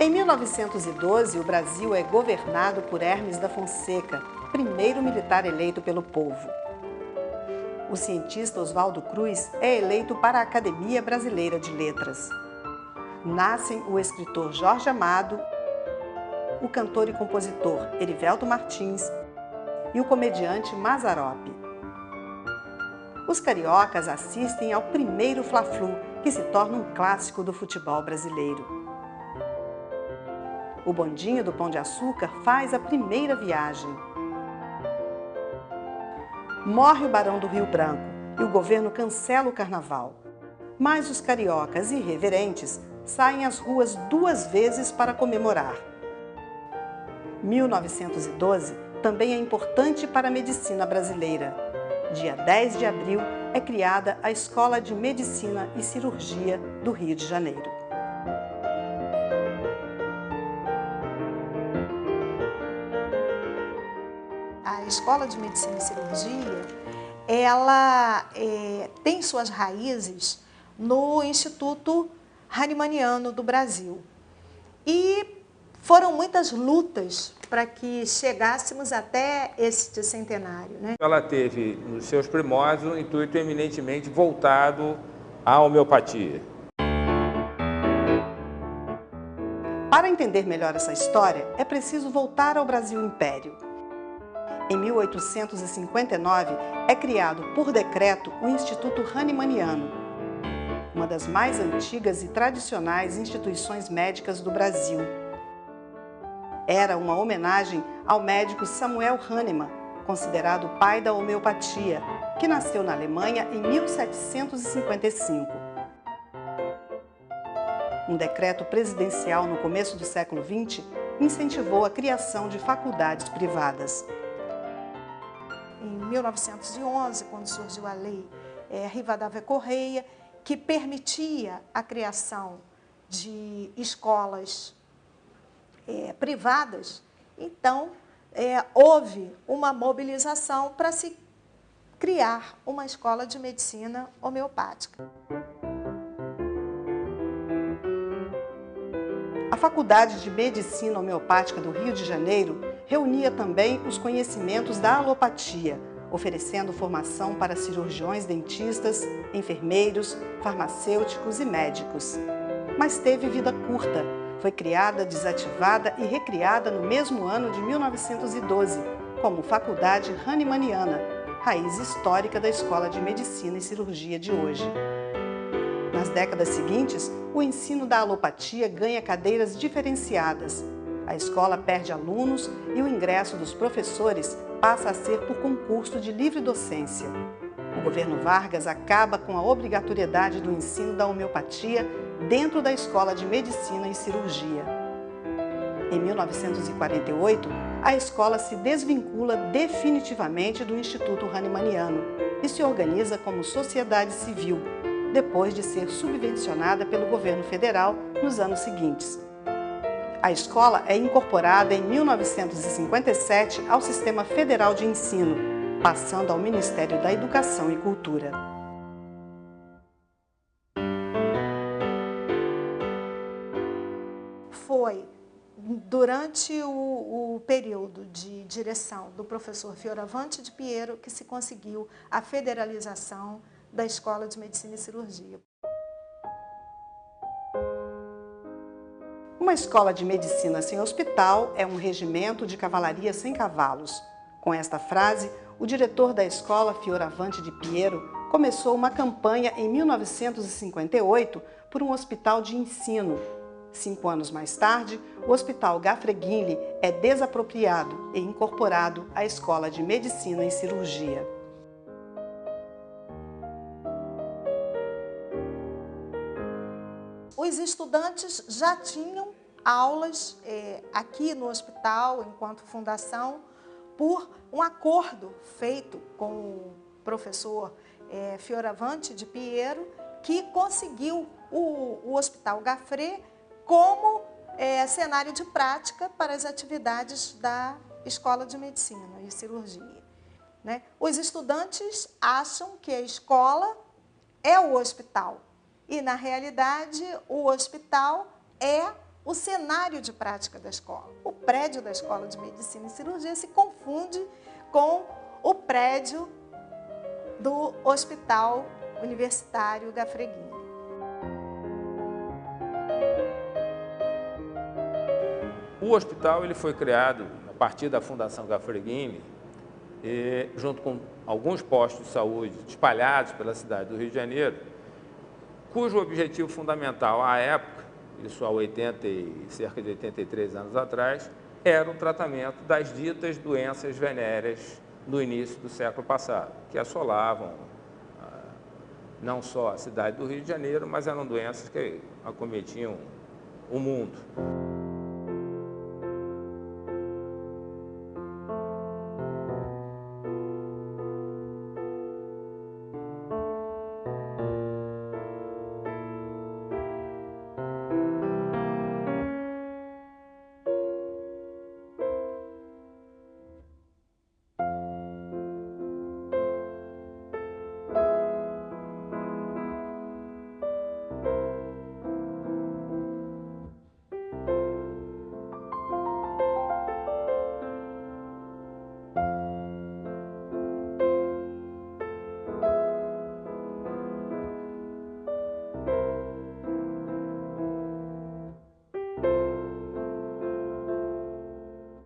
Em 1912, o Brasil é governado por Hermes da Fonseca, primeiro militar eleito pelo povo. O cientista Oswaldo Cruz é eleito para a Academia Brasileira de Letras. Nascem o escritor Jorge Amado, o cantor e compositor Erivelto Martins e o comediante Mazzaropi. Os cariocas assistem ao primeiro Fla-Flu, que se torna um clássico do futebol brasileiro. O bondinho do Pão de Açúcar faz a primeira viagem. Morre o Barão do Rio Branco e o governo cancela o carnaval. Mas os cariocas irreverentes saem às ruas 2 vezes para comemorar. 1912 também é importante para a medicina brasileira. Dia 10 de abril é criada a Escola de Medicina e Cirurgia do Rio de Janeiro. A Escola de Medicina e Cirurgia, ela tem suas raízes no Instituto Hahnemanniano do Brasil. E foram muitas lutas para que chegássemos até este centenário, né? Ela teve, nos seus primórdios, um intuito eminentemente voltado à homeopatia. Para entender melhor essa história, é preciso voltar ao Brasil Império. Em 1859, é criado por decreto o Instituto Hahnemanniano, uma das mais antigas e tradicionais instituições médicas do Brasil. Era uma homenagem ao médico Samuel Hahnemann, considerado o pai da homeopatia, que nasceu na Alemanha em 1755. Um decreto presidencial no começo do século XX incentivou a criação de faculdades privadas. Em 1911, quando surgiu a lei Rivadavia Correia, que permitia a criação de escolas privadas, então houve uma mobilização para se criar uma escola de medicina homeopática. A Faculdade de Medicina Homeopática do Rio de Janeiro reunia também os conhecimentos da alopatia, oferecendo formação para cirurgiões dentistas, enfermeiros, farmacêuticos e médicos. Mas teve vida curta. Foi criada, desativada e recriada no mesmo ano de 1912, como Faculdade Hahnemanniana, raiz histórica da Escola de Medicina e Cirurgia de hoje. Nas décadas seguintes, o ensino da alopatia ganha cadeiras diferenciadas. A escola perde alunos e o ingresso dos professores passa a ser por concurso de livre docência. O governo Vargas acaba com a obrigatoriedade do ensino da homeopatia dentro da Escola de Medicina e Cirurgia. Em 1948, a escola se desvincula definitivamente do Instituto Hahnemanniano e se organiza como sociedade civil, depois de ser subvencionada pelo governo federal nos anos seguintes. A escola é incorporada em 1957 ao Sistema Federal de Ensino, passando ao Ministério da Educação e Cultura. Foi durante o período de direção do professor Fioravante de Piero que se conseguiu a federalização da Escola de Medicina e Cirurgia. Uma escola de medicina sem hospital é um regimento de cavalaria sem cavalos. Com esta frase, o diretor da escola, Fioravante de Piero, começou uma campanha em 1958 por um hospital de ensino. 5 anos mais tarde, o Hospital Gafreguinli é desapropriado e incorporado à Escola de Medicina e Cirurgia. Os estudantes já tinham aulas aqui no hospital, enquanto fundação, por um acordo feito com o professor Fioravante de Piero, que conseguiu o Hospital Gafré como cenário de prática para as atividades da Escola de Medicina e Cirurgia, né? Os estudantes acham que a escola é o hospital e, na realidade, o hospital é o cenário de prática da escola. O prédio da Escola de Medicina e Cirurgia se confunde com o prédio do Hospital Universitário Gafreguini. O hospital ele foi criado a partir da Fundação Gafreguini, junto com alguns postos de saúde espalhados pela cidade do Rio de Janeiro, cujo objetivo fundamental à época, isso há cerca de 83 anos atrás, era o tratamento das ditas doenças venéreas no início do século passado, que assolavam não só a cidade do Rio de Janeiro, mas eram doenças que acometiam o mundo.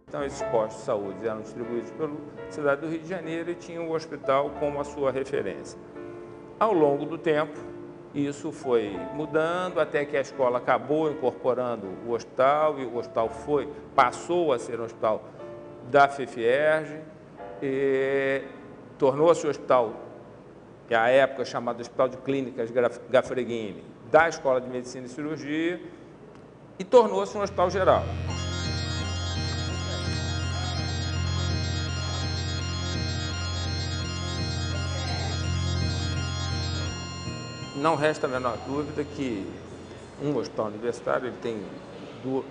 Então, esses postos de saúde eram distribuídos pela cidade do Rio de Janeiro e tinham o hospital como a sua referência. Ao longo do tempo, isso foi mudando até que a escola acabou incorporando o hospital e o hospital passou a ser um hospital da FEFIERJ e tornou-se o hospital, que à época chamado Hospital de Clínicas Gafreguini, da Escola de Medicina e Cirurgia, e tornou-se um hospital geral. Não resta a menor dúvida que um hospital universitário ele tem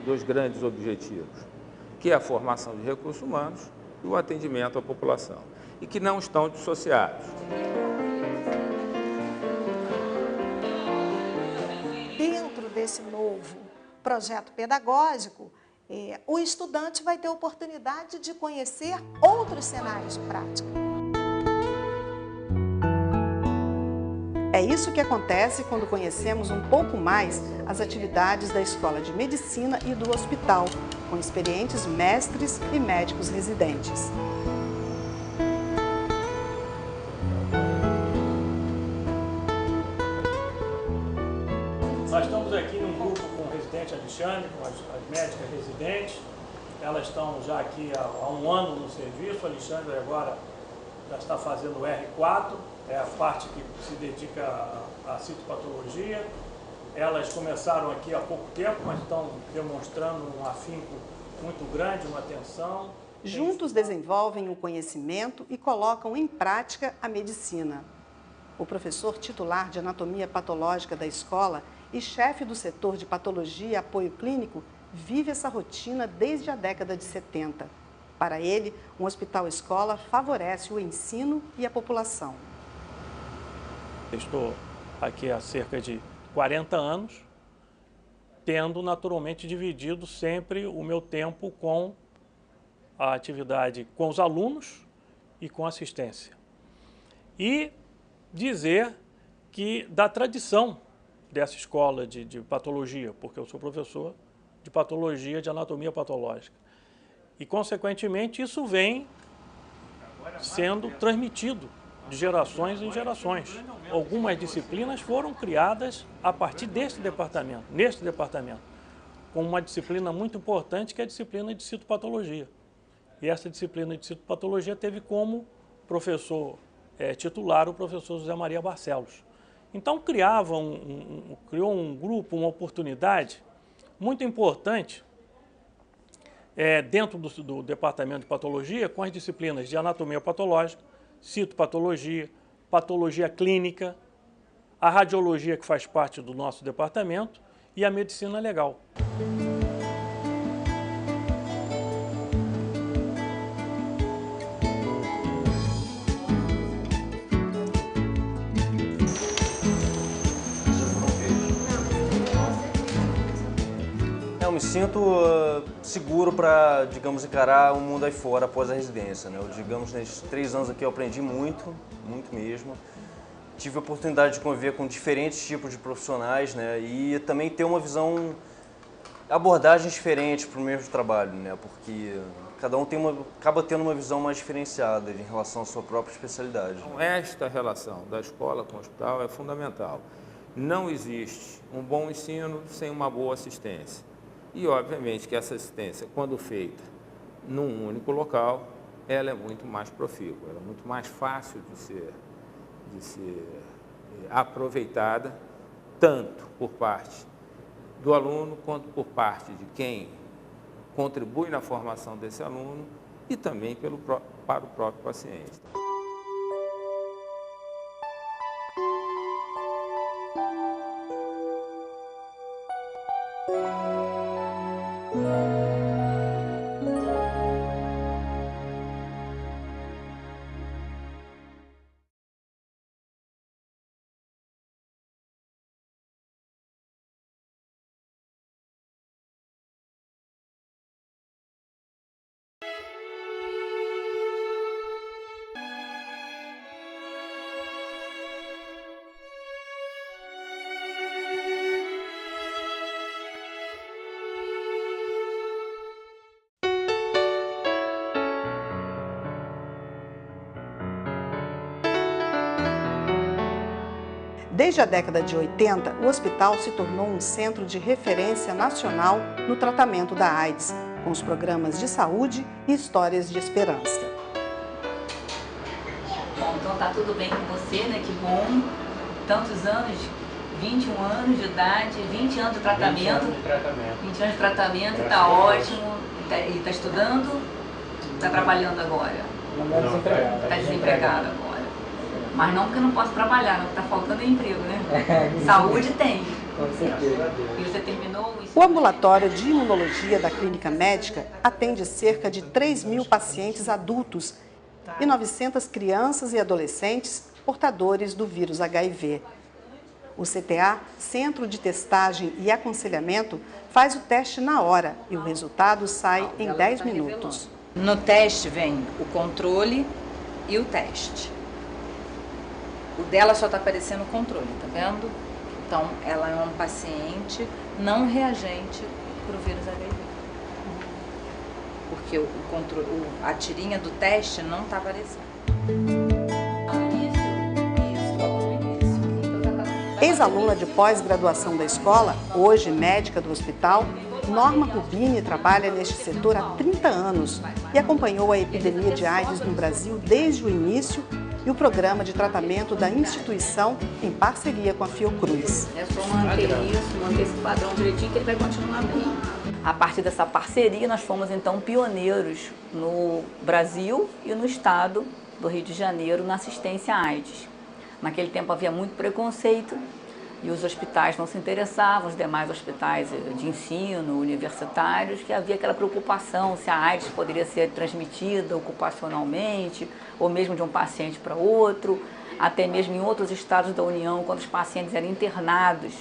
dois grandes objetivos, que é a formação de recursos humanos e o atendimento à população, e que não estão dissociados. Dentro desse novo projeto pedagógico, o estudante vai ter a oportunidade de conhecer outros cenários de prática. É isso que acontece quando conhecemos um pouco mais as atividades da Escola de Medicina e do hospital, com experientes mestres e médicos residentes. Nós estamos aqui num grupo com o residente Alexandre, com as médicas residentes. Elas estão já aqui há um ano no serviço. O Alexandre agora já está fazendo o R4, é a parte que se dedica à citopatologia. Elas começaram aqui há pouco tempo, mas estão demonstrando um afinco muito grande, uma atenção. Juntos desenvolvem o conhecimento e colocam em prática a medicina. O professor titular de Anatomia Patológica da escola e chefe do setor de Patologia e Apoio Clínico vive essa rotina desde a década de 70. Para ele, um hospital-escola favorece o ensino e a população. Estou aqui há cerca de 40 anos, tendo naturalmente dividido sempre o meu tempo com a atividade com os alunos e com assistência. E dizer que da tradição dessa escola de patologia, porque eu sou professor de patologia, de anatomia patológica. E, consequentemente, isso vem sendo transmitido de gerações em gerações. Algumas disciplinas foram criadas a partir neste departamento, com uma disciplina muito importante, que é a disciplina de citopatologia. E essa disciplina de citopatologia teve como professor titular o professor José Maria Barcelos. Então, criou um grupo, uma oportunidade muito importante dentro do departamento de patologia, com as disciplinas de anatomia patológica, citopatologia, patologia clínica, a radiologia, que faz parte do nosso departamento, e a medicina legal. É Eu me sinto seguro para, digamos, encarar o mundo aí fora após a residência, né? Digamos, nesses 3 anos aqui eu aprendi muito, muito mesmo. Tive a oportunidade de conviver com diferentes tipos de profissionais, né? E também ter uma visão, abordagens diferentes para o mesmo trabalho, né? Porque cada um acaba tendo uma visão mais diferenciada em relação à sua própria especialidade. Então, esta relação da escola com o hospital é fundamental. Não existe um bom ensino sem uma boa assistência. E, obviamente, que essa assistência, quando feita num único local, ela é muito mais profícua, ela é muito mais fácil de ser aproveitada, tanto por parte do aluno, quanto por parte de quem contribui na formação desse aluno e também para o próprio paciente. Desde a década de 80, o hospital se tornou um centro de referência nacional no tratamento da AIDS, com os programas de saúde e histórias de esperança. Bom, então tá tudo bem com você, né? Que bom. Tantos anos, 21 anos de idade, 20 anos de tratamento. 20 anos de tratamento. 20 anos de tratamento, tá ótimo. E tá estudando? Tá trabalhando agora? Não, desempregado. Tá desempregado agora. Mas não porque não posso trabalhar, não, porque tá faltando emprego, né? Saúde tem. Com certeza. E você terminou o ensino? O ambulatório de imunologia da clínica médica atende cerca de 3.000 pacientes adultos e 900 crianças e adolescentes portadores do vírus HIV. O CTA, Centro de Testagem e Aconselhamento, faz o teste na hora e o resultado sai em 10 minutos. No teste vem o controle e o teste. O dela só está aparecendo o controle, tá vendo? Então, ela é um paciente não reagente para o vírus HIV. Porque a tirinha do teste não está aparecendo. Ex-aluna de pós-graduação da escola, hoje médica do hospital, Norma Rubini trabalha neste setor há 30 anos e acompanhou a epidemia de AIDS no Brasil desde o início e o programa de tratamento da instituição em parceria com a Fiocruz. É só manter isso, manter esse padrão direitinho que ele vai continuar bem. A partir dessa parceria, nós fomos então pioneiros no Brasil e no estado do Rio de Janeiro na assistência à AIDS. Naquele tempo havia muito preconceito e os hospitais não se interessavam, os demais hospitais de ensino, universitários, que havia aquela preocupação se a AIDS poderia ser transmitida ocupacionalmente, ou mesmo de um paciente para outro, até mesmo em outros estados da União, quando os pacientes eram internados.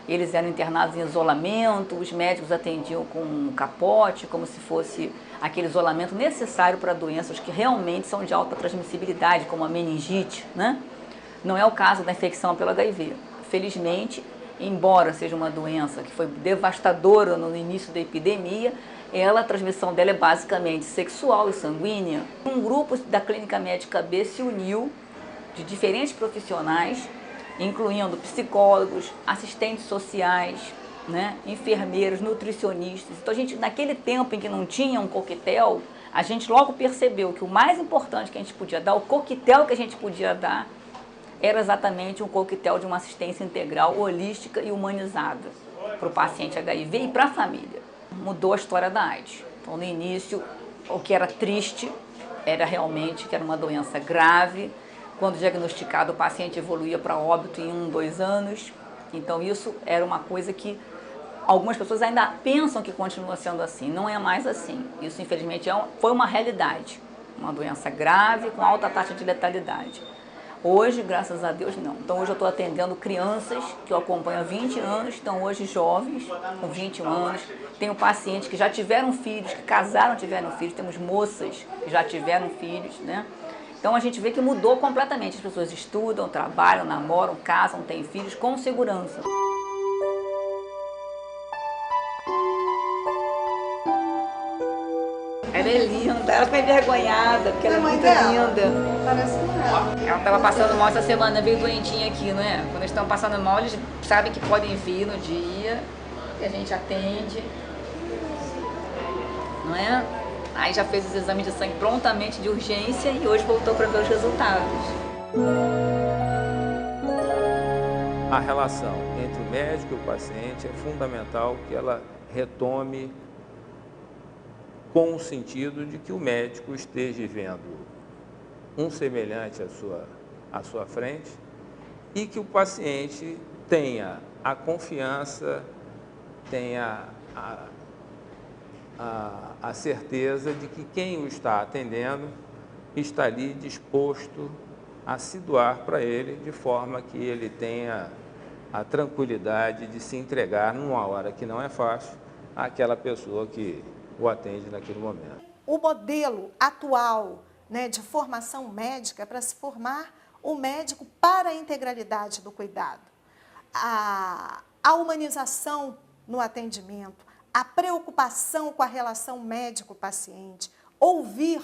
Eles eram internados em isolamento, os médicos atendiam com um capote, como se fosse aquele isolamento necessário para doenças que realmente são de alta transmissibilidade, como a meningite, né? Não é o caso da infecção pelo HIV. Felizmente, embora seja uma doença que foi devastadora no início da epidemia, a transmissão dela é basicamente sexual e sanguínea. Um grupo da Clínica Médica B se uniu de diferentes profissionais, incluindo psicólogos, assistentes sociais, né, enfermeiros, nutricionistas. Então, a gente, naquele tempo em que não tinha um coquetel, a gente logo percebeu que o mais importante que a gente podia dar, o coquetel que a gente podia dar, era exatamente um coquetel de uma assistência integral, holística e humanizada para o paciente HIV e para a família. Mudou a história da AIDS. Então, no início, o que era triste era realmente que era uma doença grave. Quando diagnosticado, o paciente evoluía para óbito em 1, 2 anos. Então, isso era uma coisa que algumas pessoas ainda pensam que continua sendo assim. Não é mais assim. Isso, infelizmente, foi uma realidade. Uma doença grave com alta taxa de letalidade. Hoje, graças a Deus, não. Então, hoje eu estou atendendo crianças que eu acompanho há 20 anos, estão hoje jovens, com 21 anos. Tenho pacientes que já tiveram filhos, que casaram, tiveram filhos. Temos moças que já tiveram filhos, né? Então, a gente vê que mudou completamente. As pessoas estudam, trabalham, namoram, casam, têm filhos com segurança. Ela é linda, ela foi envergonhada, porque ela é muito linda. Parece que Ela estava passando mal essa semana, veio doentinha aqui, não é? Quando eles estão passando mal, eles sabem que podem vir no dia, que a gente atende, não é? Aí já fez os exames de sangue prontamente de urgência e hoje voltou para ver os resultados. A relação entre o médico e o paciente é fundamental que ela retome com o sentido de que o médico esteja vendo um semelhante à sua frente e que o paciente tenha a confiança, tenha a certeza de que quem o está atendendo está ali disposto a se doar para ele, de forma que ele tenha a tranquilidade de se entregar numa hora que não é fácil àquela pessoa que o atende naquele momento. o modelo atual, né, de formação médica é para se formar o médico para a integralidade do cuidado. A humanização no atendimento, a preocupação com a relação médico-paciente, ouvir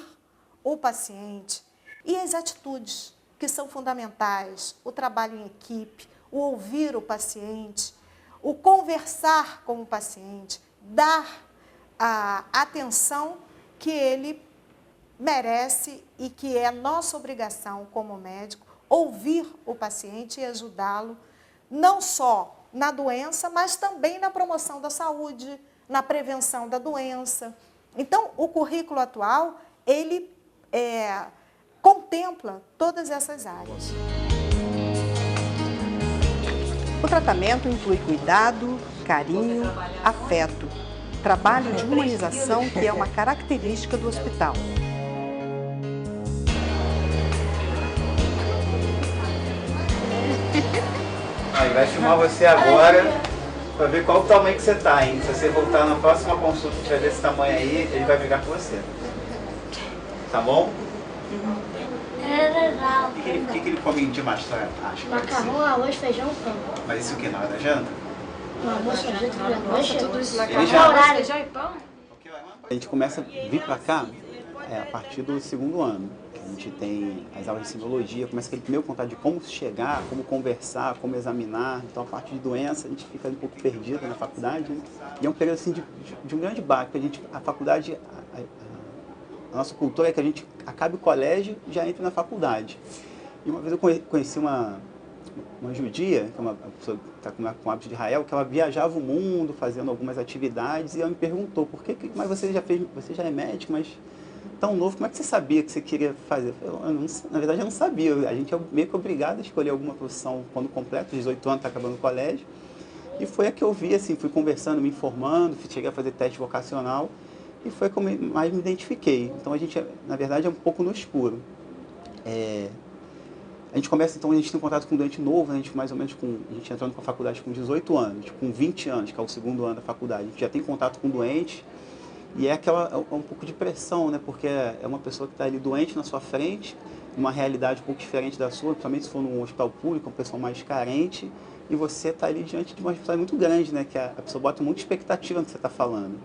o paciente e as atitudes que são fundamentais, o trabalho em equipe, o ouvir o paciente, o conversar com o paciente, dar a atenção que ele merece e que é nossa obrigação como médico, ouvir o paciente e ajudá-lo, não só na doença, mas também na promoção da saúde, na prevenção da doença. Então, o currículo atual, ele contempla todas essas áreas. O tratamento inclui cuidado, carinho, afeto, trabalho de humanização que é uma característica do hospital. Ele vai filmar você agora para ver qual o tamanho que você tá, hein? Se você voltar na próxima consulta e tiver desse tamanho aí, ele vai brigar com você. Tá bom? É legal. O que ele come de mais tarde? Macarrão, arroz, feijão, pão. Mas isso o que? Na hora da janta? No almoço, na janta, no almoço, tudo isso na Ele casa. já... Feijão e pão? A gente começa a vir para cá a partir do segundo ano. A gente tem as aulas de sinologia, começa aquele primeiro contato de como chegar, como conversar, como examinar. Então, a parte de doença, a gente fica um pouco perdido na faculdade, né? E é um período assim, de um grande baque. A faculdade, a nossa cultura é que a gente acabe o colégio e já entra na faculdade. E uma vez eu conheci uma judia, que é uma pessoa que está com hábito de Israel, que ela viajava o mundo fazendo algumas atividades, e ela me perguntou, mas você já é médico, mas tão novo, como é que você sabia que você queria fazer? Eu falei, na verdade eu não sabia, a gente é meio que obrigado a escolher alguma profissão quando completa, 18 anos, está acabando o colégio, e foi a que eu vi, assim, fui conversando, me informando, cheguei a fazer teste vocacional, e foi como mais me identifiquei. Então a gente, na verdade, é um pouco no escuro. A gente começa, então, a gente tem contato com um doente novo, né? A gente mais ou menos a gente entrando com a faculdade com 18 anos, com 20 anos, que é o segundo ano da faculdade. A gente já tem contato com o doente e é um pouco de pressão, né? Porque é uma pessoa que está ali doente na sua frente, numa realidade um pouco diferente da sua, principalmente se for num hospital público, uma pessoa mais carente, e você está ali diante de uma responsabilidade muito grande, né? Que a pessoa bota muita expectativa no que você está falando.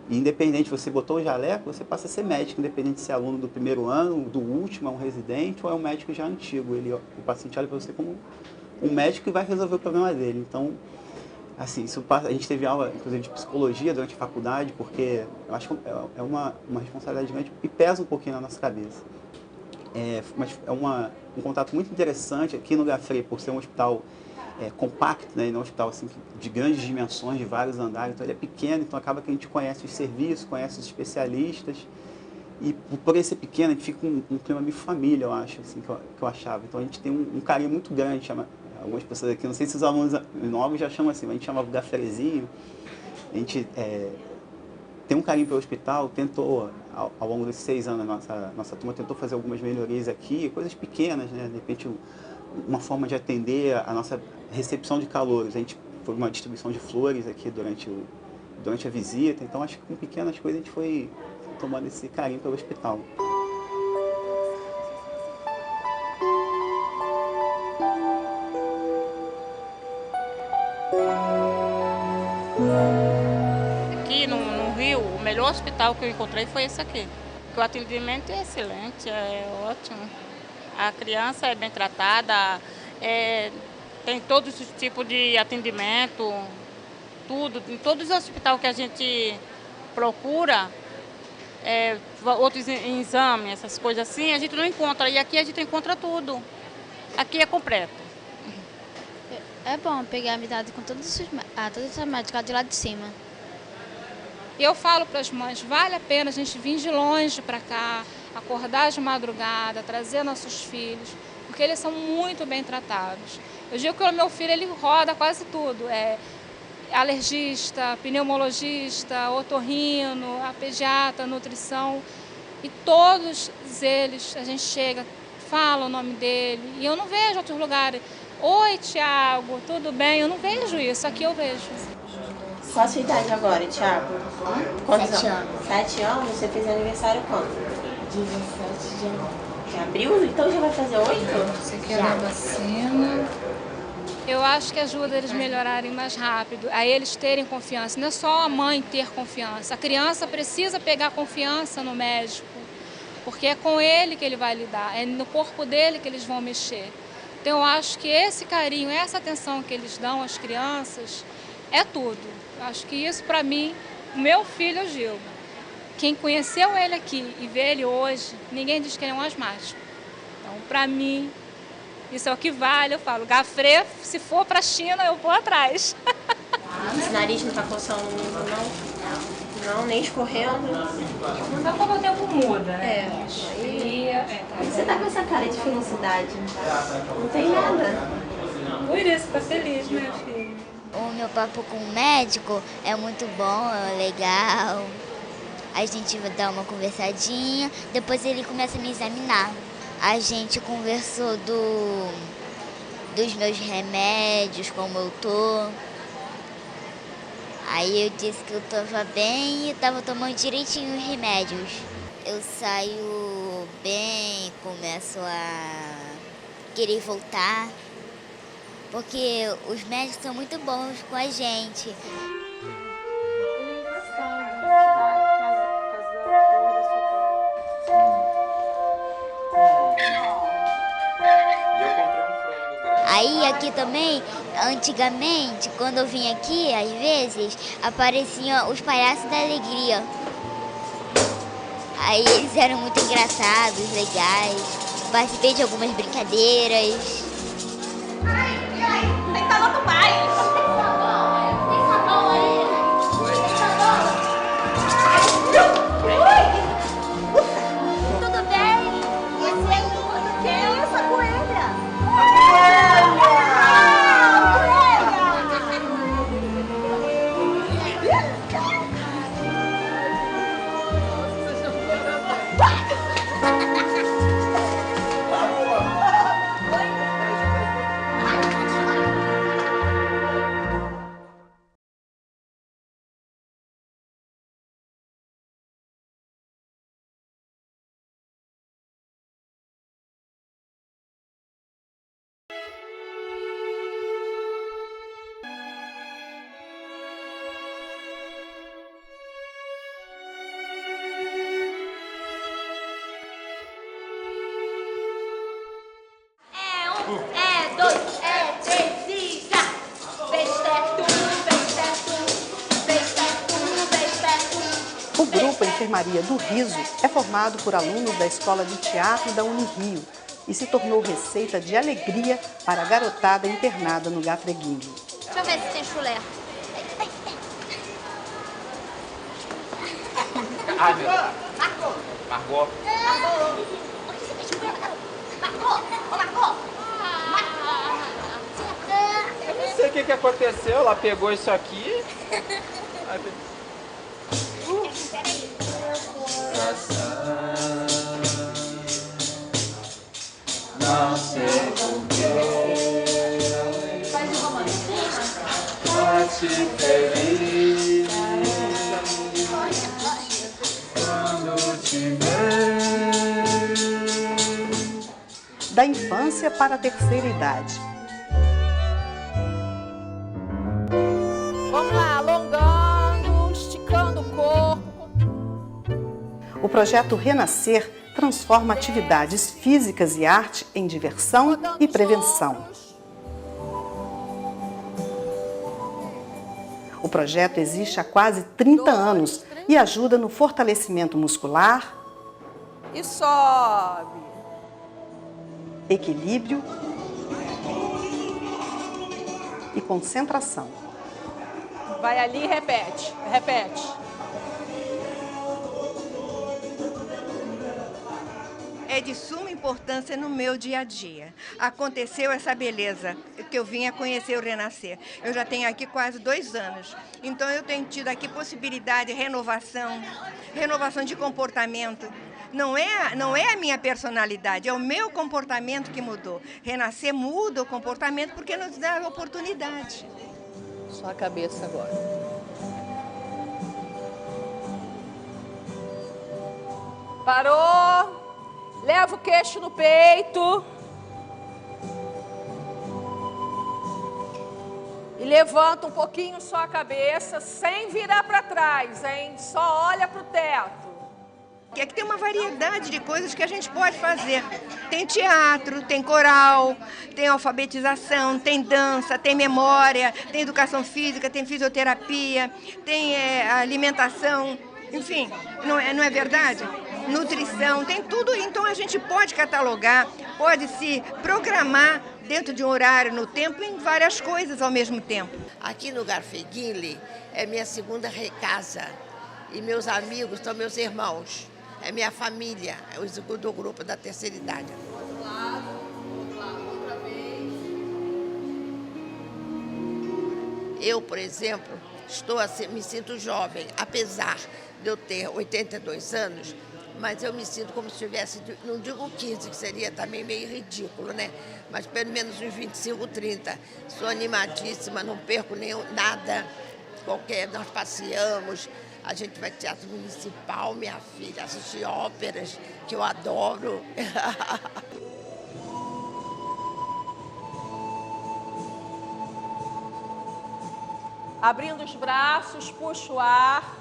E independente, você botou o jaleco, você passa a ser médico, independente se é aluno do primeiro ano, do último, é um residente ou é um médico já antigo. O paciente olha para você como um médico que vai resolver o problema dele. Então, assim, a gente teve aula, inclusive, de psicologia durante a faculdade, porque eu acho que é uma responsabilidade grande e pesa um pouquinho na nossa cabeça. Mas é um contato muito interessante aqui no Gafrey, por ser um hospital compacto, né? E não um hospital assim, de grandes dimensões, de vários andares, então ele é pequeno, então acaba que a gente conhece os serviços, conhece os especialistas, e por ele ser pequeno, a gente fica com um clima meio família, eu acho, assim, que eu achava. Então a gente tem um carinho muito grande, algumas pessoas aqui, não sei se os alunos novos já chamam assim, mas a gente chamava o Gafrezinho, a gente tem um carinho pelo hospital, tentou, ao longo desses 6 anos, nossa turma tentou fazer algumas melhorias aqui, coisas pequenas, né? De repente, uma forma de atender a nossa recepção de calouros. A gente foi uma distribuição de flores aqui durante a visita, então acho que com pequenas coisas a gente foi tomando esse carinho pelo hospital. Aqui no Rio, o melhor hospital que eu encontrei foi esse aqui. O atendimento é excelente, é ótimo. A criança é bem tratada, tem todos os tipos de atendimento, tudo. Em todos os hospitais que a gente procura, outros exames, essas coisas assim, a gente não encontra. E aqui a gente encontra tudo. Aqui é completo. É bom pegar amizade com todos os médicos de lá de cima. Eu falo para as mães, vale a pena a gente vir de longe para cá, acordar de madrugada, trazer nossos filhos, porque eles são muito bem tratados. Eu digo que o meu filho ele roda quase tudo, alergista, pneumologista, otorrino, a pediatra, nutrição, e todos eles, a gente chega, fala o nome dele, e eu não vejo outros lugares. Oi, Tiago, tudo bem? Eu não vejo isso, aqui eu vejo. Qual a sua idade agora, Tiago? Quantos 7 anos. 7 anos? Você fez aniversário quando? 17 de abril. De abril? Então já vai fazer 8? Você quer dar vacina? Eu acho que ajuda eles melhorarem mais rápido, a eles terem confiança. Não é só a mãe ter confiança. A criança precisa pegar confiança no médico, porque é com ele que ele vai lidar, é no corpo dele que eles vão mexer. Então, eu acho que esse carinho, essa atenção que eles dão às crianças é tudo. Eu acho que isso, para mim, o meu filho é o Gil. Quem conheceu ele aqui e vê ele hoje, ninguém diz que ele é um asmático. Então, para mim, isso é o que vale. Eu falo, Gafré, se for para a China, eu vou atrás. Esse nariz não está coçando muito, não? Não, nem escorrendo. Mas a pouco tempo muda, né? Você tá com essa cara de felicidade. Não tem nada. Por isso, tá feliz, meu filho. O meu papo com o médico é muito bom, é legal. A gente dá uma conversadinha, depois ele começa a me examinar. A gente conversou dos meus remédios, como eu tô. Aí eu disse que eu estava bem e estava tomando direitinho os remédios. Eu saio bem, começo a querer voltar, porque os médicos são muito bons com a gente. Aí aqui também, antigamente, quando eu vim aqui, às vezes, apareciam os palhaços da alegria. Aí eles eram muito engraçados, legais. Participei de algumas brincadeiras. Tem calor no baile. Tem sabão aí? Tem sabão? Tudo bem? Você é tudo bem? Essa coelha? O grupo Enfermaria do Riso é formado por alunos da Escola de Teatro da Unirio e se tornou receita de alegria para a garotada internada no Gafreguinho. Deixa eu ver se tem chulé. Margot. Eu não sei o que aconteceu, ela pegou isso aqui. Não sei porquê. Faz de romance. Bate feliz quando te ver. Da infância para a terceira idade. Vamos lá, alongando, esticando o corpo. O projeto Renascer transforma atividades físicas e arte em diversão e prevenção. O projeto existe há quase 30 anos e ajuda no fortalecimento muscular, E sobe. equilíbrio e concentração. Vai ali e repete, repete. É de suma importância no meu dia a dia. Aconteceu essa beleza que eu vinha conhecer o Renascer. Eu já tenho aqui quase 2 anos. Então eu tenho tido aqui possibilidade de renovação de comportamento. Não é a minha personalidade, é o meu comportamento que mudou. Renascer muda o comportamento porque nos dá a oportunidade. Só a cabeça agora. Parou. Leva o queixo no peito. E levanta um pouquinho só a cabeça, sem virar para trás, hein? Só olha para o teto. Aqui tem uma variedade de coisas que a gente pode fazer. Tem teatro, tem coral, tem alfabetização, tem dança, tem memória, tem educação física, tem fisioterapia, tem alimentação, enfim, não é verdade? Nutrição, tem tudo. Então a gente pode catalogar, pode se programar dentro de um horário, no tempo, em várias coisas ao mesmo tempo. Aqui no Garfeguinle é minha segunda casa e meus amigos são meus irmãos. É minha família, é o segundo grupo da terceira idade. Outro lado, outra vez. Eu, por exemplo, me sinto jovem, apesar de eu ter 82 anos, mas eu me sinto como se tivesse, não digo 15, que seria também meio ridículo, né? Mas pelo menos uns 25, 30. Sou animadíssima, não perco nada, nós passeamos. A gente vai ao Teatro Municipal, minha filha, assistir óperas, que eu adoro. Abrindo os braços, puxa o ar.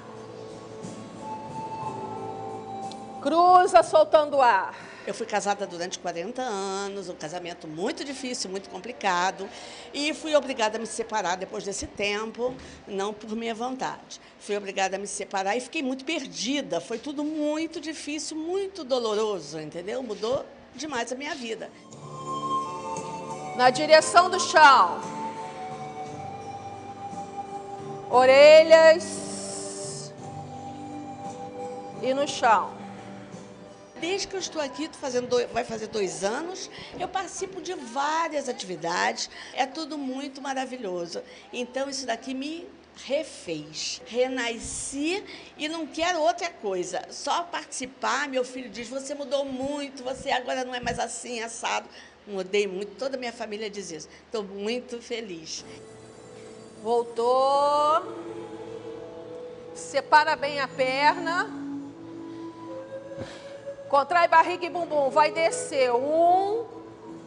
Cruza, soltando o ar. Eu fui casada durante 40 anos, um casamento muito difícil, muito complicado, e fui obrigada a me separar depois desse tempo, não por minha vontade. Fui obrigada a me separar e fiquei muito perdida, foi tudo muito difícil, muito doloroso, entendeu? Mudou demais a minha vida. Na direção do chão. Orelhas. E no chão. Desde que eu estou aqui, vai fazer 2 anos, eu participo de várias atividades, é tudo muito maravilhoso. Então isso daqui me refez, renasci e não quero outra coisa, só participar. Meu filho diz, você mudou muito, você agora não é mais assim, assado. Mudei muito, toda a minha família diz isso. Estou muito feliz. Voltou. Separa bem a perna. Contrai barriga e bumbum, vai descer, 1,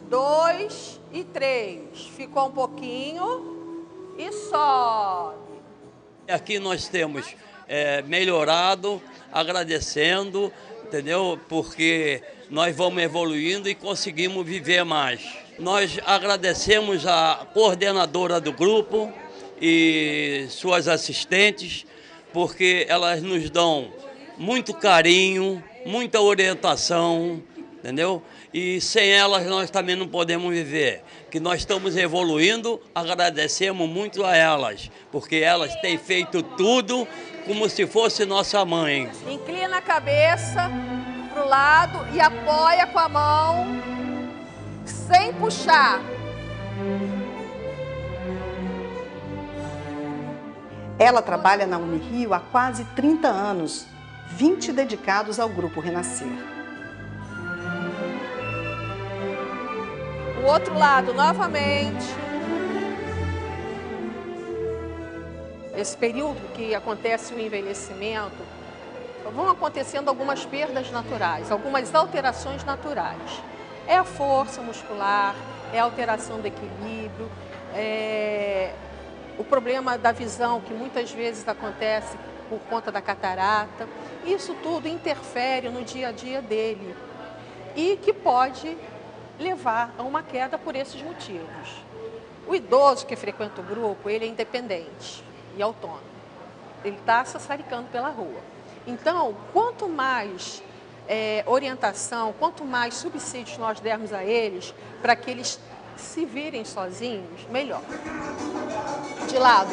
2 e 3. Ficou um pouquinho e sobe. Aqui nós temos melhorado, agradecendo, entendeu? Porque nós vamos evoluindo e conseguimos viver mais. Nós agradecemos a coordenadora do grupo e suas assistentes, porque elas nos dão muito carinho, muita orientação, entendeu? E sem elas nós também não podemos viver. Que nós estamos evoluindo, agradecemos muito a elas, porque elas têm feito tudo como se fosse nossa mãe. Inclina a cabeça para o lado e apoia com a mão, sem puxar. Ela trabalha na Unirio há quase 30 anos 20 dedicados ao Grupo Renascer. O outro lado, novamente. Esse período que acontece o envelhecimento, vão acontecendo algumas perdas naturais, algumas alterações naturais. É a força muscular, é a alteração do equilíbrio, é o problema da visão, que muitas vezes acontece por conta da catarata. Isso tudo interfere no dia a dia dele e que pode levar a uma queda por esses motivos. O idoso que frequenta o grupo, ele é independente e autônomo. Ele está sassaricando pela rua. Então, quanto mais orientação, quanto mais subsídios nós dermos a eles, para que eles se virem sozinhos, melhor. De lado.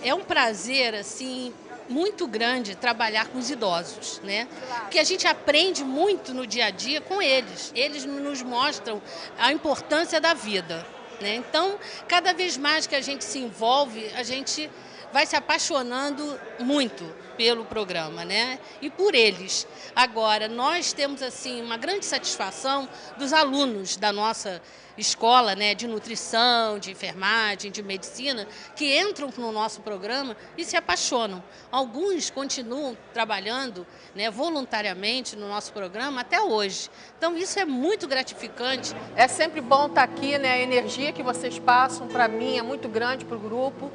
É um prazer, assim, muito grande trabalhar com os idosos, né? Porque a gente aprende muito no dia a dia com eles. Eles nos mostram a importância da vida, né? Então, cada vez mais que a gente se envolve, a gente vai se apaixonando muito pelo programa, né? E por eles. Agora, nós temos, assim, uma grande satisfação dos alunos da nossa escola, né, de nutrição, de enfermagem, de medicina, que entram no nosso programa e se apaixonam. Alguns continuam trabalhando, né, voluntariamente no nosso programa até hoje. Então, isso é muito gratificante. É sempre bom estar aqui, né? A energia que vocês passam, para mim, é muito grande para o grupo.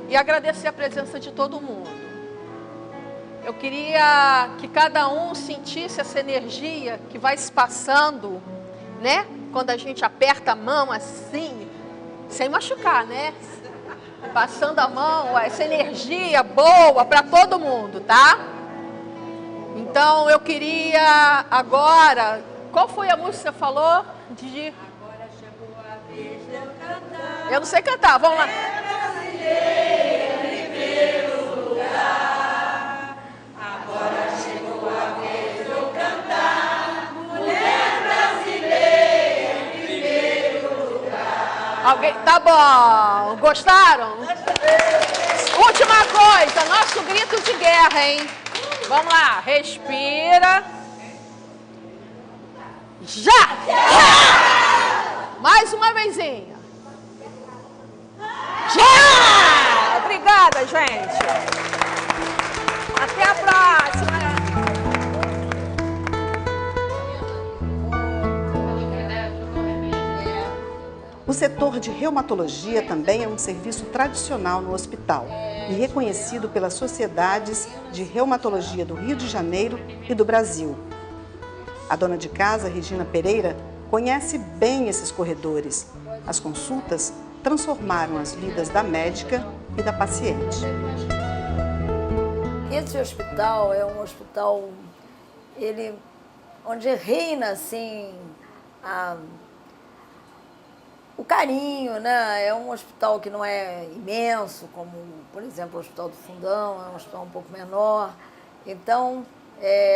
E agradecer a presença de todo mundo. Eu queria que cada um sentisse essa energia que vai se passando, né? Quando a gente aperta a mão assim, sem machucar, né? Passando a mão, essa energia boa para todo mundo, tá? Então eu queria agora, qual foi a música que você falou? Agora chegou a vez de eu cantar. Eu não sei cantar, vamos lá. Em primeiro lugar, agora chegou a vez de eu cantar, mulher brasileira em primeiro lugar. Alguém? Tá bom. Gostaram? Última coisa, nosso grito de guerra, hein? Vamos lá, respira. Já! Mais uma vezinha. Já! Obrigada, gente. Até a próxima. O setor de reumatologia também é um serviço tradicional no hospital e reconhecido pelas sociedades de reumatologia do Rio de Janeiro e do Brasil. A dona de casa, Regina Pereira, conhece bem esses corredores. As consultas transformaram as vidas da médica e da paciente. Esse hospital é um hospital onde reina assim, o carinho, né? É um hospital que não é imenso, como, por exemplo, o Hospital do Fundão, é um hospital um pouco menor. Então,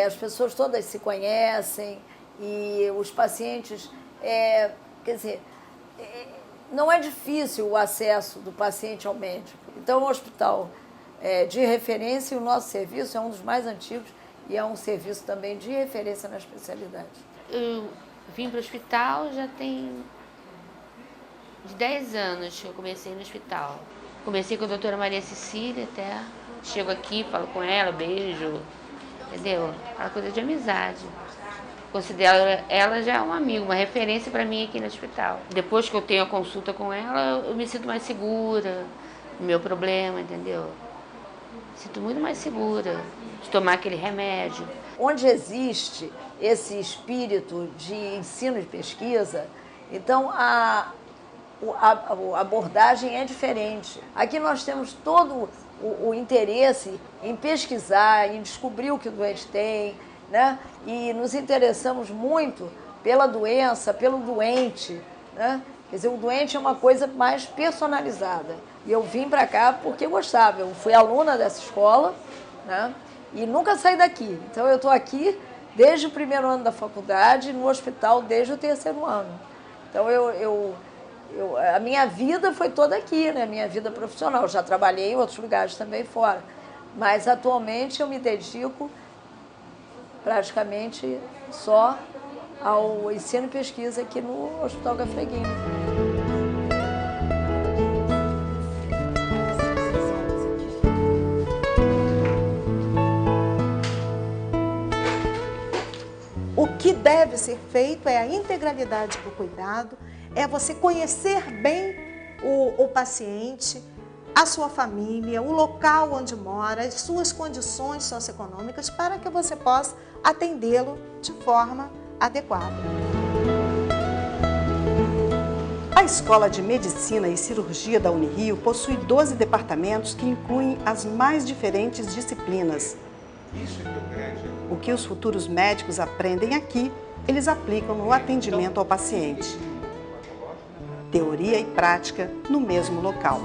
as pessoas todas se conhecem e os pacientes, quer dizer, não é difícil o acesso do paciente ao médico. Então, é um hospital de referência e o nosso serviço é um dos mais antigos e é um serviço também de referência na especialidade. Eu vim para o hospital já tem de 10 anos que eu comecei no hospital. Comecei com a doutora Maria Cecília até. Chego aqui, falo com ela, beijo, entendeu? Aquela coisa de amizade. Considero ela já um amigo, uma referência para mim aqui no hospital. Depois que eu tenho a consulta com ela, eu me sinto mais segura do meu problema, entendeu? Sinto muito mais segura de tomar aquele remédio. Onde existe esse espírito de ensino e pesquisa, então a abordagem é diferente. Aqui nós temos todo o interesse em pesquisar, em descobrir o que o doente tem, né? E nos interessamos muito pela doença, pelo doente, né? Quer dizer, o doente é uma coisa mais personalizada. E eu vim para cá porque gostava. Eu fui aluna dessa escola, né? E nunca saí daqui. Então eu estou aqui desde o primeiro ano da faculdade, no hospital desde o terceiro ano. Então eu A minha vida foi toda aqui, né? Minha vida profissional. Eu já trabalhei em outros lugares também fora. Mas atualmente eu me dedico praticamente só ao ensino e pesquisa aqui no Hospital Gafreguini. O que deve ser feito é a integralidade do cuidado, é você conhecer bem o paciente, a sua família, o local onde mora, as suas condições socioeconômicas, para que você possa atendê-lo de forma adequada. A Escola de Medicina e Cirurgia da Unirio possui 12 departamentos que incluem as mais diferentes disciplinas. O que os futuros médicos aprendem aqui, eles aplicam no atendimento ao paciente. Teoria e prática no mesmo local.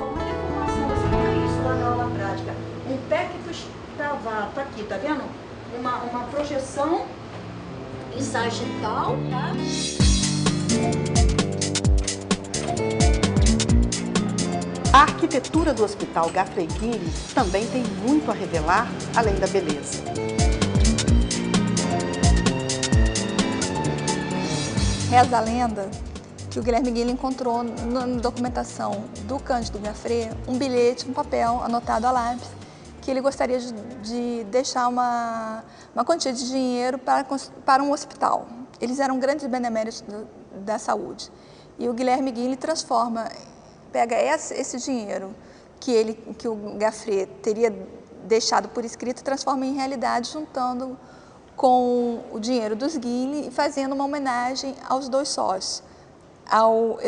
Isso lá na aula prática. Um pé que estava aqui, tá vendo? Uma projeção e sagital, tá? A arquitetura do Hospital Gafreguini também tem muito a revelar, além da beleza. Reza a lenda que o Guilherme Guille encontrou na documentação do Cândido Gaffret um bilhete, um papel anotado a lápis, que ele gostaria de deixar uma quantia de dinheiro para um hospital. Eles eram grandes beneméritos da saúde. E o Guilherme Guille pega esse dinheiro que o Gaffret teria deixado por escrito e transforma em realidade, juntando com o dinheiro dos Guille e fazendo uma homenagem aos dois sócios, ao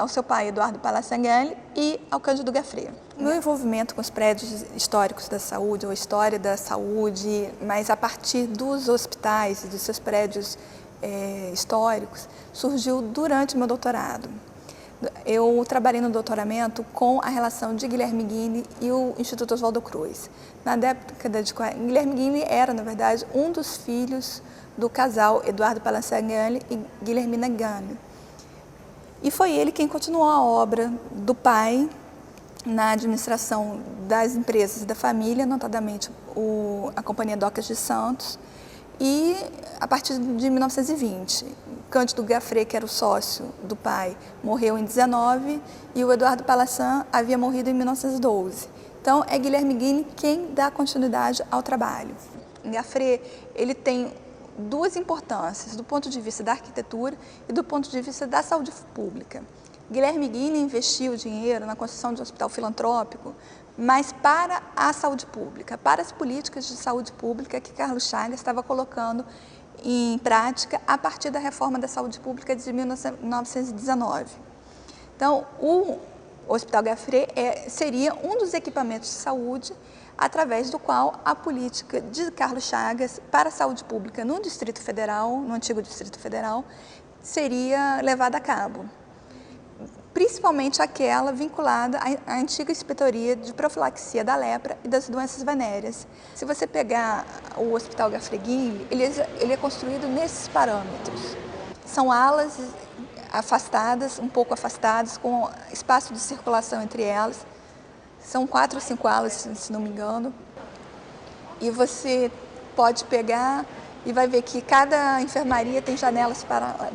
seu pai, Eduardo Palacianelli, e ao Cândido Gaffret. Meu envolvimento com os prédios históricos da saúde, ou história da saúde, mas a partir dos hospitais e dos seus prédios históricos, surgiu durante o meu doutorado. Eu trabalhei no doutoramento com a relação de Guilherme Guille e o Instituto Oswaldo Cruz. Na década de 40, Guilherme Guille era, na verdade, um dos filhos do casal Eduardo Palacianelli e Guilhermina Guille. E foi ele quem continuou a obra do pai na administração das empresas da família, notadamente a Companhia Docas de Santos, e a partir de 1920, Cândido Gaffret, que era o sócio do pai, morreu em 19 e o Eduardo Palacian havia morrido em 1912. Então, é Guilherme Guille quem dá continuidade ao trabalho. Gaffret, ele tem duas importâncias, do ponto de vista da arquitetura e do ponto de vista da saúde pública. Guilherme Guille investiu dinheiro na construção de um hospital filantrópico, mas para a saúde pública, para as políticas de saúde pública que Carlos Chagas estava colocando em prática a partir da reforma da saúde pública de 1919. Então, o Hospital Gaffret seria um dos equipamentos de saúde através do qual a política de Carlos Chagas para a saúde pública no Distrito Federal, no antigo Distrito Federal, seria levada a cabo. Principalmente aquela vinculada à antiga inspetoria de profilaxia da lepra e das doenças venéreas. Se você pegar o Hospital Gafreguini, ele é construído nesses parâmetros. São alas afastadas, um pouco afastadas, com espaço de circulação entre elas. São 4 ou 5 alas, se não me engano. E você pode pegar e vai ver que cada enfermaria tem janelas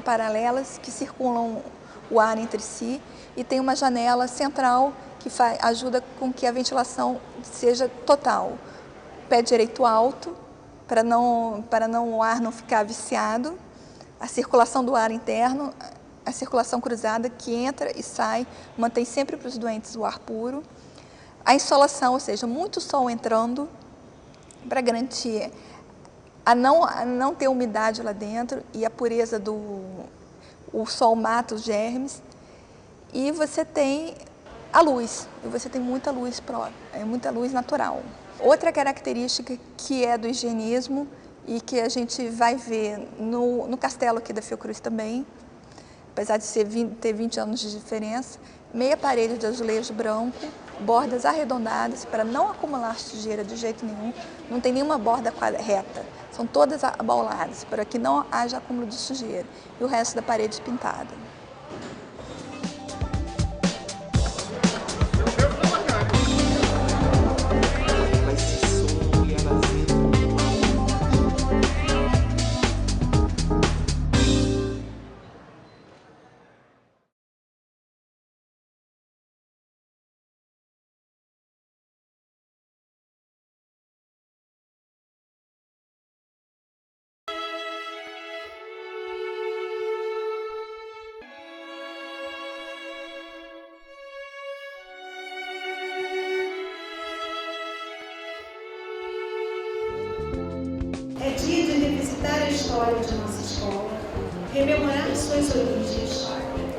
paralelas que circulam o ar entre si, e tem uma janela central que ajuda com que a ventilação seja total. Pé direito alto, para o ar não ficar viciado, a circulação do ar interno, a circulação cruzada que entra e sai, mantém sempre para os doentes o ar puro. A insolação, ou seja, muito sol entrando, para garantir a não ter umidade lá dentro e a pureza o sol mata os germes, e você tem a luz, e você tem muita luz muita luz natural. Outra característica que é do higienismo e que a gente vai ver no castelo aqui da Fiocruz também, apesar de ter 20 anos de diferença, meia parede de azulejo branco, bordas arredondadas para não acumular sujeira de jeito nenhum, não tem nenhuma borda reta. São todas abauladas, para que não haja acúmulo de sujeira. E o resto da parede pintada. rememorar suas origens,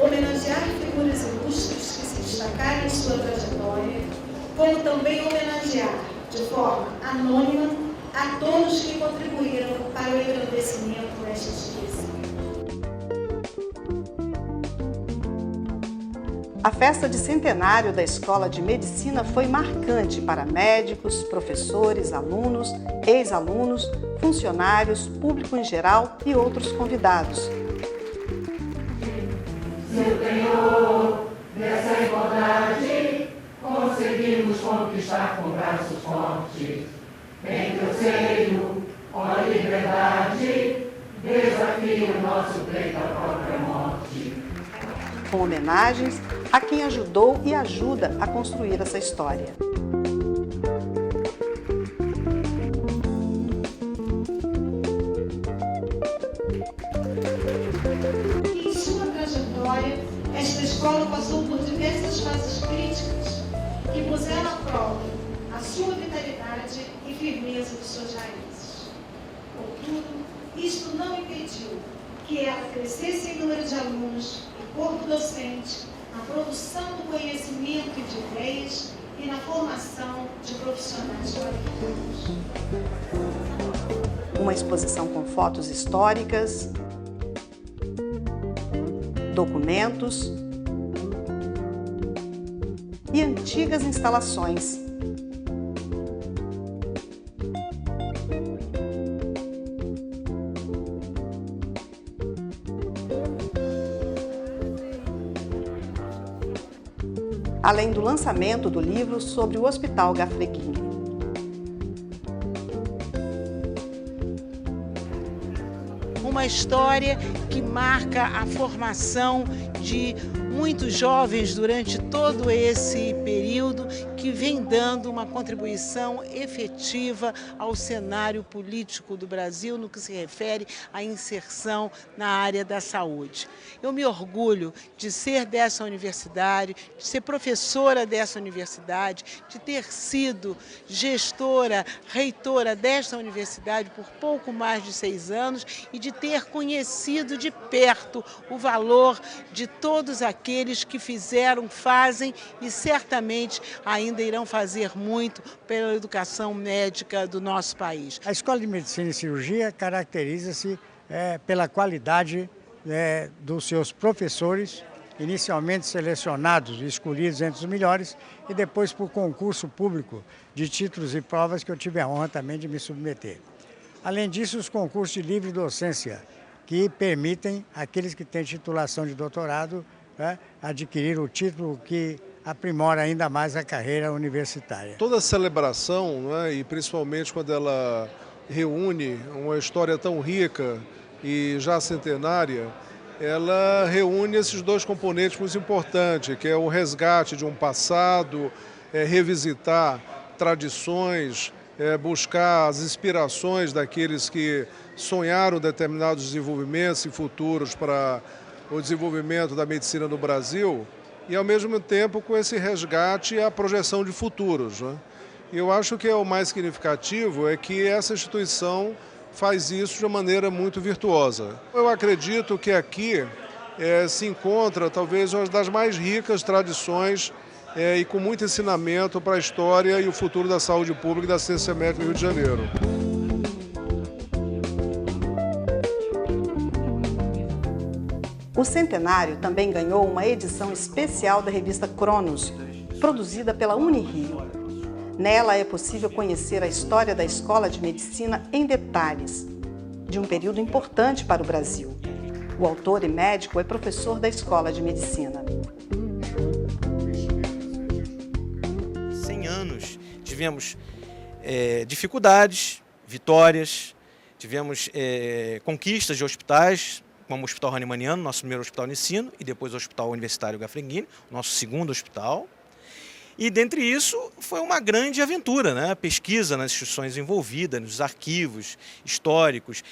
homenagear figuras ilustres que se destacaram em sua trajetória, como também homenagear, de forma anônima, a todos que contribuíram para o engrandecimento desta instituição. A festa de centenário da Escola de Medicina foi marcante para médicos, professores, alunos, ex-alunos, funcionários, público em geral e outros convidados. Senhor, nessa igualdade, conseguimos conquistar com braços fortes. Em teu seio, ó liberdade, desafia o nosso peito à própria morte. Com homenagens a quem ajudou e ajuda a construir essa história. Em sua trajetória, esta escola passou por diversas fases críticas que puseram à prova a sua vitalidade e firmeza de suas raízes. Contudo, isto não impediu que ela crescesse em número de alunos e corpo docente, na produção do conhecimento e de ideias e na formação de profissionais qualificados. Uma exposição com fotos históricas, documentos e antigas instalações. Além do lançamento do livro sobre o Hospital Gafreguini. Uma história que marca a formação de muitos jovens durante todo esse período, que vem dando uma contribuição efetiva ao cenário político do Brasil no que se refere à inserção na área da saúde. Eu me orgulho de ser dessa universidade, de ser professora dessa universidade, de ter sido gestora, reitora desta universidade por pouco mais de 6 anos e de ter conhecido de perto o valor de todos aqueles que fizeram, fazem e certamente ainda irão fazer muito pela educação médica do nosso país. A Escola de Medicina e Cirurgia caracteriza-se pela qualidade dos seus professores, inicialmente selecionados e escolhidos entre os melhores, e depois por concurso público de títulos e provas que eu tive a honra também de me submeter. Além disso, os concursos de livre docência, que permitem àqueles que têm titulação de doutorado adquirir o título que aprimora ainda mais a carreira universitária. Toda celebração, e principalmente quando ela reúne uma história tão rica e já centenária, ela reúne esses dois componentes muito importantes, que é o resgate de um passado, revisitar tradições, buscar as inspirações daqueles que sonharam determinados desenvolvimentos e futuros para o desenvolvimento da medicina no Brasil, e ao mesmo tempo com esse resgate e a projeção de futuros. E eu acho que o mais significativo é que essa instituição faz isso de uma maneira muito virtuosa. Eu acredito que aqui se encontra talvez uma das mais ricas tradições e com muito ensinamento para a história e o futuro da saúde pública e da ciência médica do Rio de Janeiro. O centenário também ganhou uma edição especial da revista Cronos, produzida pela Unirio. Nela é possível conhecer a história da Escola de Medicina em detalhes, de um período importante para o Brasil. O autor e médico é professor da Escola de Medicina. 100 anos, tivemos dificuldades, vitórias, tivemos conquistas de hospitais, como o Hospital Hahnemanniano, nosso primeiro hospital de ensino, e depois o Hospital Universitário Gafreguini, nosso segundo hospital. E, dentre isso, foi uma grande aventura, né? Pesquisa nas instituições envolvidas, nos arquivos históricos,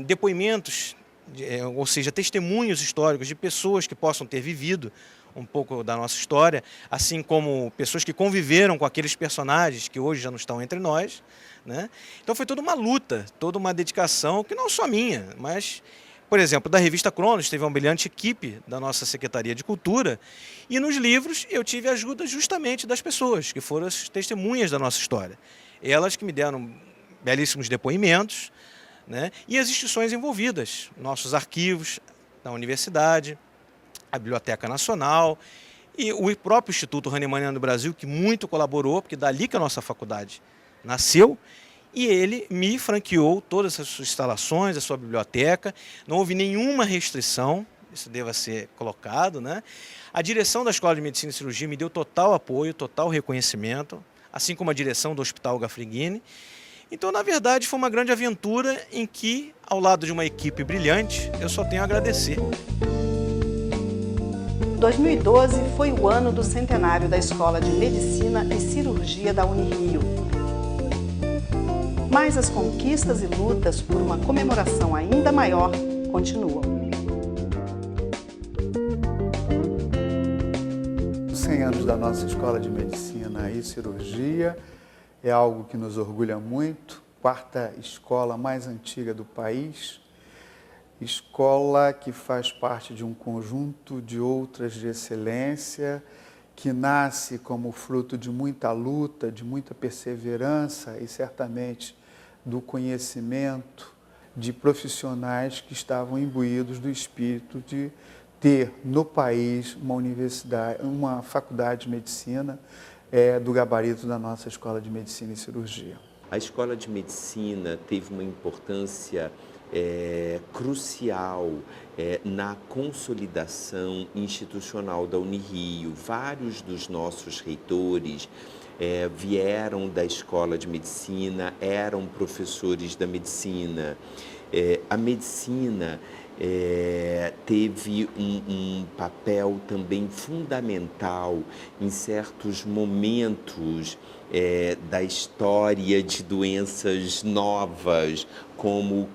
depoimentos, ou seja, testemunhos históricos de pessoas que possam ter vivido um pouco da nossa história, assim como pessoas que conviveram com aqueles personagens que hoje já não estão entre nós, né? Então foi toda uma luta, toda uma dedicação, que não só minha, mas Por exemplo, da revista Cronos, teve uma brilhante equipe da nossa Secretaria de Cultura, e nos livros eu tive a ajuda justamente das pessoas, que foram as testemunhas da nossa história. Elas que me deram belíssimos depoimentos, né? E as instituições envolvidas, nossos arquivos da universidade, a Biblioteca Nacional e o próprio Instituto Hahnemanniano do Brasil, que muito colaborou, porque dali que a nossa faculdade nasceu, e ele me franqueou todas as suas instalações, a sua biblioteca, não houve nenhuma restrição, isso deva ser colocado, né? A direção da Escola de Medicina e Cirurgia me deu total apoio, total reconhecimento, assim como a direção do Hospital Gafreguini. Então, na verdade, foi uma grande aventura em que, ao lado de uma equipe brilhante, eu só tenho a agradecer. 2012 foi o ano do centenário da Escola de Medicina e Cirurgia da Unirio. Mas as conquistas e lutas por uma comemoração ainda maior continuam. Os 100 anos da nossa Escola de Medicina e Cirurgia é algo que nos orgulha muito. Quarta escola mais antiga do país. Escola que faz parte de um conjunto de outras de excelência, que nasce como fruto de muita luta, de muita perseverança e certamente do conhecimento de profissionais que estavam imbuídos do espírito de ter no país uma universidade, uma faculdade de medicina do gabarito da nossa Escola de Medicina e Cirurgia. A Escola de Medicina teve uma importância crucial na consolidação institucional da Unirio. Vários dos nossos reitores vieram da Escola de Medicina, eram professores da medicina. A medicina teve um papel também fundamental em certos momentos da história de doenças novas, como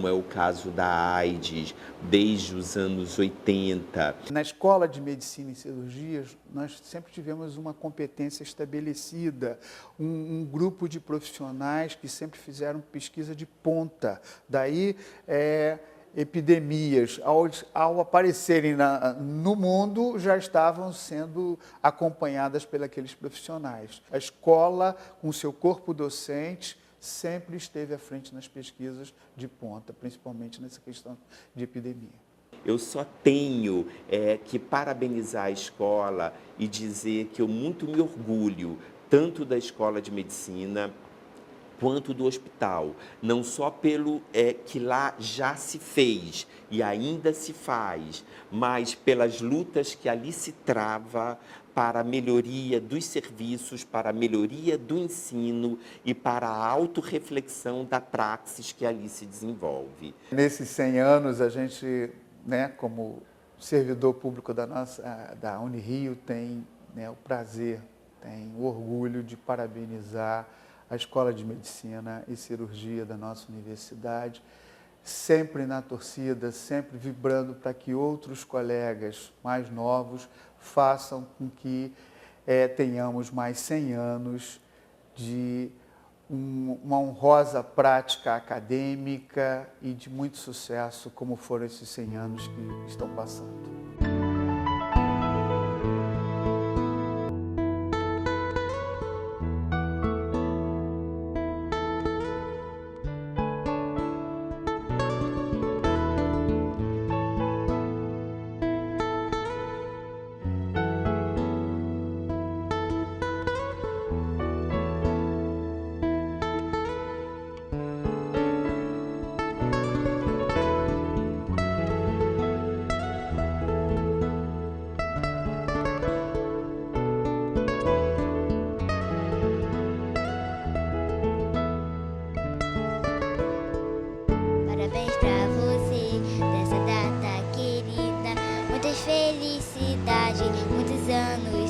é o caso da AIDS, desde os anos 80. Na Escola de Medicina e Cirurgia, nós sempre tivemos uma competência estabelecida, um grupo de profissionais que sempre fizeram pesquisa de ponta. Daí, epidemias, ao aparecerem no mundo, já estavam sendo acompanhadas pelos profissionais. A escola, com seu corpo docente, sempre esteve à frente nas pesquisas de ponta, principalmente nessa questão de epidemia. Eu só tenho que parabenizar a escola e dizer que eu muito me orgulho, tanto da Escola de Medicina quanto do hospital, não só pelo que lá já se fez e ainda se faz, mas pelas lutas que ali se trava para a melhoria dos serviços, para a melhoria do ensino e para a autorreflexão da praxis que ali se desenvolve. Nesses 100 anos, a gente, como servidor público da Unirio, tem o prazer, tem o orgulho de parabenizar a Escola de Medicina e Cirurgia da nossa universidade, sempre na torcida, sempre vibrando para que outros colegas mais novos façam com que tenhamos mais 100 anos de uma honrosa prática acadêmica e de muito sucesso, como foram esses 100 anos que estão passando. Muitas felicidades, muitos anos